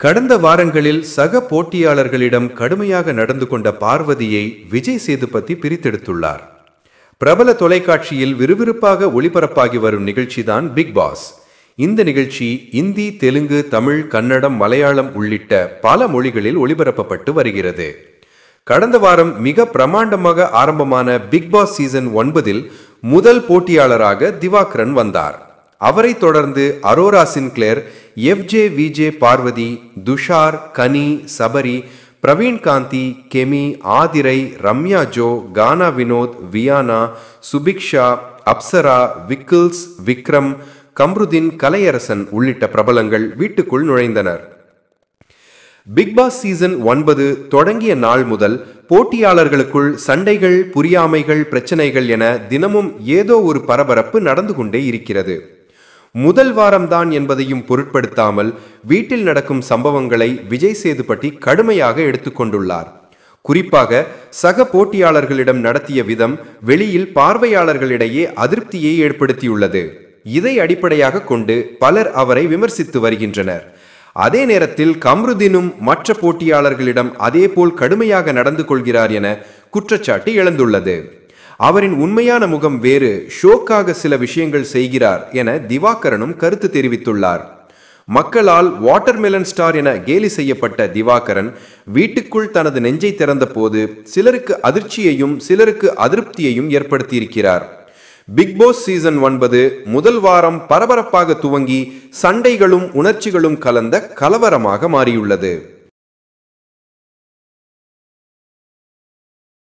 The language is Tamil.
கடந்த வாரங்களில் சக போட்டியாளர்களிடம் கடுமையாக நடந்து கொண்ட பார்வதியை விஜய் சேதுபதி பிரித்தெடுத்துள்ளார். பிரபல தொலைக்காட்சியில் விறுவிறுப்பாக ஒளிபரப்பாகி வரும் நிகழ்ச்சிதான் பிக் பாஸ். இந்த நிகழ்ச்சி இந்தி, தெலுங்கு, தமிழ், கன்னடம், மலையாளம் உள்ளிட்ட பல மொழிகளில் ஒளிபரப்பப்பட்டு வருகிறது. கடந்த வாரம் மிக பிரமாண்டமாக ஆரம்பமான பிக் பாஸ் சீசன் 9 முதல் போட்டியாளராக திவாகரன் வந்தார். அவரை தொடர்ந்து Aurora Sinclair, FJ, VJ, Parvathi, Tushar, Kani, Sabari, Praveen Gandhi, Kemy, Aadhirai, Ramya Jo, Gana Vinoth, Viyana, Subiksha, Apsara, விக்கில்ஸ், Vikram, Kamrudeen, Kalaiyarasan உள்ளிட்ட பிரபலங்கள் வீட்டுக்குள் நுழைந்தனர். பிக் பாஸ் சீசன் 9 தொடங்கிய நாள் முதல் போட்டியாளர்களுக்குள் சண்டைகள், புரியாமைகள், பிரச்சனைகள் என தினமும் ஏதோ ஒரு பரபரப்பு நடந்து கொண்டே இருக்கிறது. முதல் வாரம்தான் என்பதையும் பொருட்படுத்தாமல் வீட்டில் நடக்கும் சம்பவங்களை விஜய் சேதுபதி கடுமையாக எடுத்துக்கொண்டுள்ளார். குறிப்பாக சக போட்டியாளர்களிடம் நடத்திய விதம் வெளியில் பார்வையாளர்களிடையே அதிருப்தியை ஏற்படுத்தியுள்ளது. இதை அடிப்படையாக கொண்டு பலர் அவரை விமர்சித்து வருகின்றனர். அதே நேரத்தில் கம்ருதீனும் மற்ற போட்டியாளர்களிடம் அதேபோல் கடுமையாக நடந்து கொள்கிறார் என குற்றச்சாட்டு எழுந்துள்ளது. அவரின் உண்மையான முகம் வேறு, ஷோக்காக சில விஷயங்கள் செய்கிறார் என திவாகரனும் கருத்து தெரிவித்துள்ளார். மக்களால் வாட்டர்மெலன் ஸ்டார் என கேலி செய்யப்பட்ட திவாகரன் வீட்டுக்குள் தனது நெஞ்சை திறந்த போது சிலருக்கு அதிர்ச்சியையும் சிலருக்கு அதிருப்தியையும் ஏற்படுத்தியிருக்கிறார். பிக் பாஸ் சீசன் 9 முதல் வாரம் பரபரப்பாக துவங்கி சண்டைகளும் உணர்ச்சிகளும் கலந்த கலவரமாக மாறியுள்ளது.